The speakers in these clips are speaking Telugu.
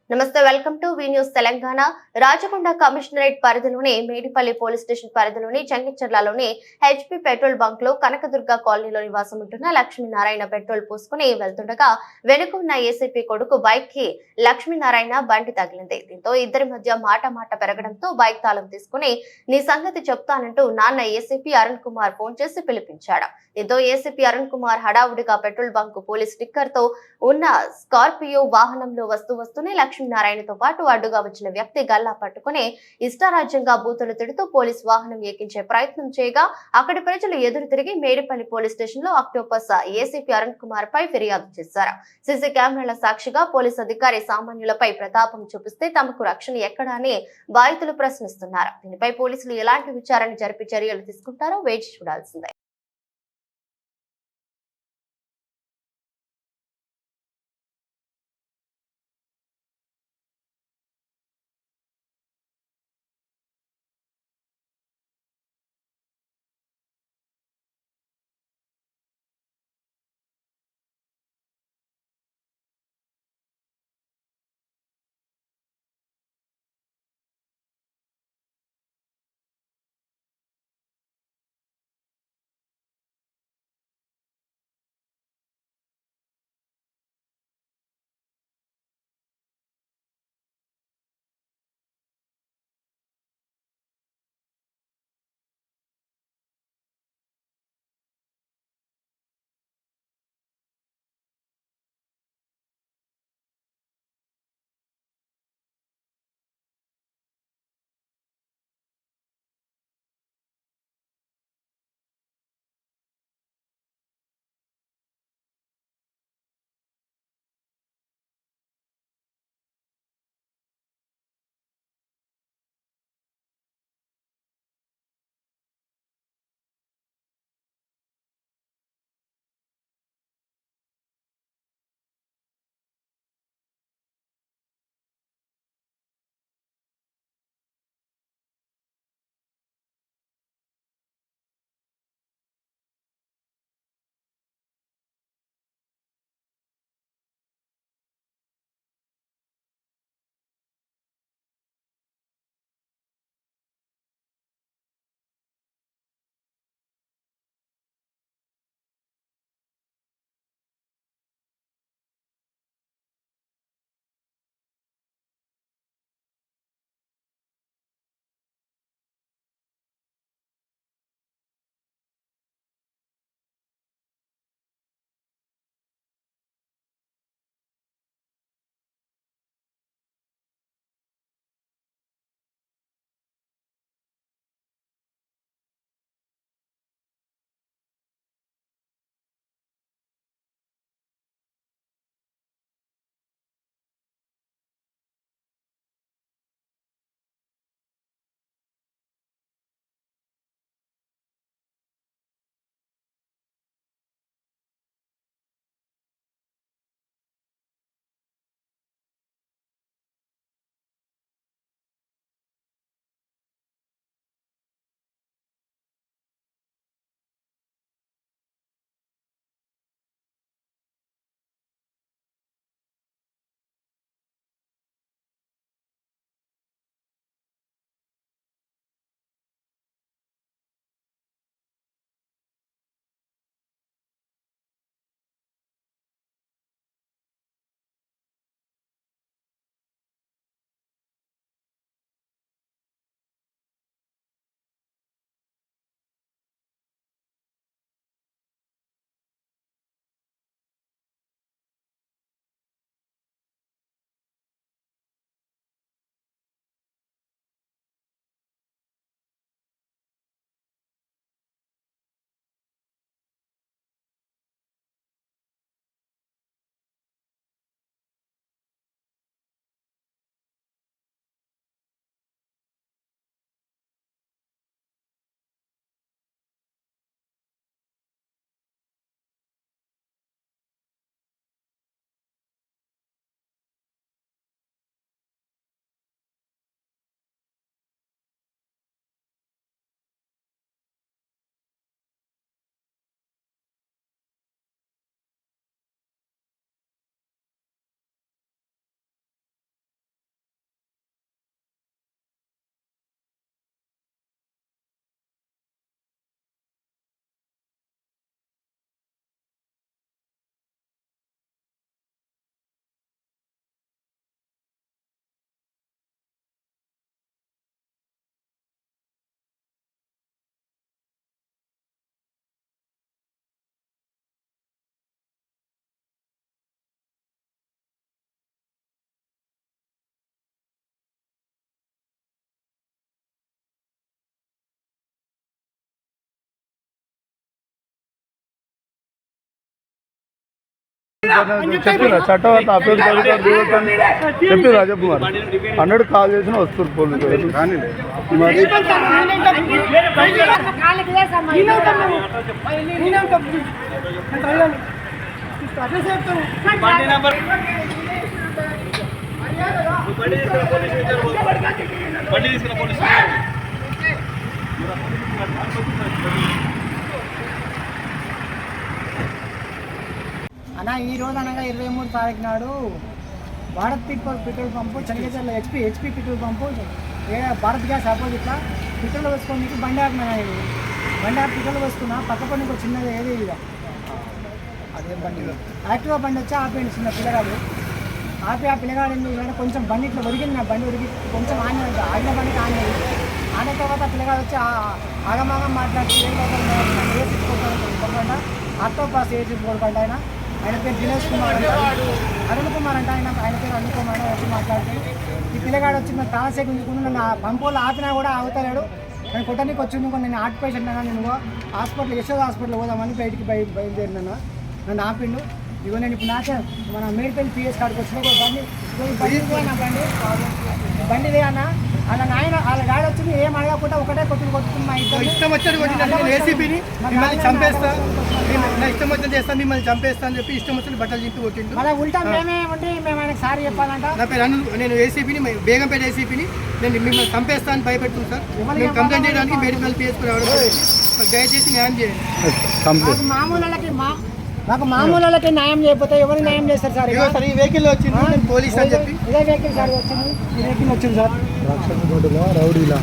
నమస్తే welcome to V news Telangana. Rachakonda commissionerate పరిధిలోని మేడిపల్లి పోలీస్ స్టేషన్ పరిధిలోని చెంగిచెర్లలోని హెచ్పీ పెట్రోల్ బంక్ లో కనకదుర్గ కాలనీలో నివాసం ఉంటున్న లక్ష్మీనారాయణ పెట్రోల్ పోసుకుని వెళ్తుండగా వెనుక ఉన్న ఏసీపీ కొడుకు బైక్ కి లక్ష్మీనారాయణ బండి తగిలింది. దీంతో ఇద్దరి మధ్య మాట పెరగడంతో బైక్ తాళం తీసుకుని నీ సంగతి చెప్తానంటూ నాన్న ఏసీపీ అరుణ్ కుమార్ ఫోన్ చేసి పిలిపించాడు. దీంతో ఏసీపీ అరుణ్ కుమార్ హడావుడిగా పెట్రోల్ బంక్ పోలీస్ స్టిక్కర్ తో ఉన్న స్కార్పియో వాహనంలో వస్తూనే లక్ష్మీనారాయణతో పాటు అడ్డుగా వచ్చిన వ్యక్తి గల్లా పట్టుకుని ఇష్టారాజ్యంగా బూతులు తిడుతూ పోలీస్ వాహనం ఎక్కించే ప్రయత్నం చేయగా అక్కడి ప్రజలు ఎదురు తిరిగి మేడిపల్లి పోలీస్ స్టేషన్ లో అక్టోపస్ ఏసీపీ అరుణ్ కుమార్ పై ఫిర్యాదు చేశారు. సీసీ కెమెరాల సాక్షిగా పోలీస్ అధికారి సామాన్యులపై ప్రతాపం చూపిస్తే తమకు రక్షణ ఎక్కడా అని బాధితులు ప్రశ్నిస్తున్నారు. దీనిపై పోలీసులు ఎలాంటి విచారణ జరిపి చర్యలు తీసుకుంటారో వేచి చూడాల్సిందే. చెప్పిరా చట్టం చెప్పిరా చెప్పు మరి 100 కాల్ చేసిన వస్తారు పోలీసులు కానీ మరి అన్న ఈ రోజు అనగా 23 తారీఖు నాడు భారత్ పెట్రోల్ పంపు చంద్రగిరిలో HP petrol pump Bharat gas ఆపోజిట్లో పెట్రోల్ వేసుకోనికి బండి ఆపినా నేను బండి ఆపి పెట్రోల్ వేసుకున్నా పక్క పని ఒక చిన్నది ఏది ఇక అదే బండి యాక్టివా బండి వచ్చి ఆపేయండి చిన్న పిల్లగాడు ఆపి ఆ పిల్లగాడు ఎందుకు కొంచెం బండి ఇట్లా ఒరిగింది నా బండి ఒరిగి కొంచెం ఆగిన బండికి ఆనేది ఆన తర్వాత పిల్లగాడు వచ్చి ఆగమాగం మాట్లాడి ఏసుకోకుండా ఆటో పాస్ వేసుకోకుండా ఆయన పేరు దినేష్ కుమార్ అరుణ్ కుమార్ అంటే ఆయన పేరు అరుణ్ కుమార్ వచ్చి మాట్లాడితే ఈ పిల్లగాడు వచ్చి నాకు కాలసేపు ఉంచుకుని నన్ను పంపులో ఆపినా కూడా ఆగుతలేడు నేను కొట్టడానికి వచ్చి నేను హార్ట్ పేషెంట్ అన్నా నేను హాస్పిటల్ యశోద హాస్పిటల్ పోదామని బయటికి బయలుదేరినా నన్ను ఆపిండు ఇగో నేను ఇప్పుడు నాకే మన మేడిపల్లి పిఎస్ కాడికి వచ్చిన బండిదే అన్న అలా నాయన వాళ్ళ గాడి వచ్చి ఏం అడగకుండా ఒకటే కొట్టుకుని మా ఇష్టం వచ్చాడు కొట్టిన ఏసీపీని మిమ్మల్ని చంపేస్తా నా ఇష్టం వచ్చిన చేస్తా మిమ్మల్ని చంపేస్తా అని చెప్పి ఇష్టం వచ్చిన బట్టలు చింపి కొట్టిండు మళ్ళీ ఉల్టా మేమే ఉండి మేము ఆయనకు సారీ చెప్పాలంట నా పేరు నేను ఏసీపీని బేగంపేట ఏసీపీని నేను మిమ్మల్ని చంపేస్తా అని భయపెడుతుంది సార్ మేము కంప్లైంట్ చేయడానికి మేడికల్ పిఎస్కి రావడం దయచేసి న్యాయం చేయండి మాకు మామూలుకి న్యాయం చేయకపోతే ఎవరు న్యాయం చేస్తారు సార్ సార్ ఈ వెహికల్ వచ్చింది నేను పోలీస్ అని చెప్పి ఇదే వెహికల్ సార్ వచ్చింది ఈ వెహికల్ వచ్చింది సార్ రౌడీలా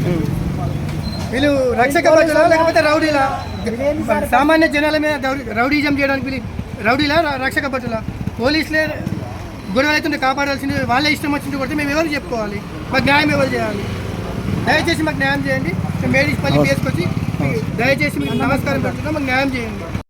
వీళ్ళు రక్షక భటులా లేకపోతే రౌడీలా సామాన్య జనాల మీద రౌడీజం చేయడానికి రౌడీలా రక్షక భటులా పోలీసులే గొడవలు అయితే కాపాడాల్సింది వాళ్ళే ఇష్టం వచ్చింది కొడితే మేము ఎవరు చెప్పుకోవాలి మాకు న్యాయం ఎవరు చేయాలి దయచేసి మాకు న్యాయం చేయండి మేము మేడిపల్లి వేసుకొచ్చి దయచేసి మీకు నమస్కారం పెడుతున్నాం మాకు న్యాయం చేయండి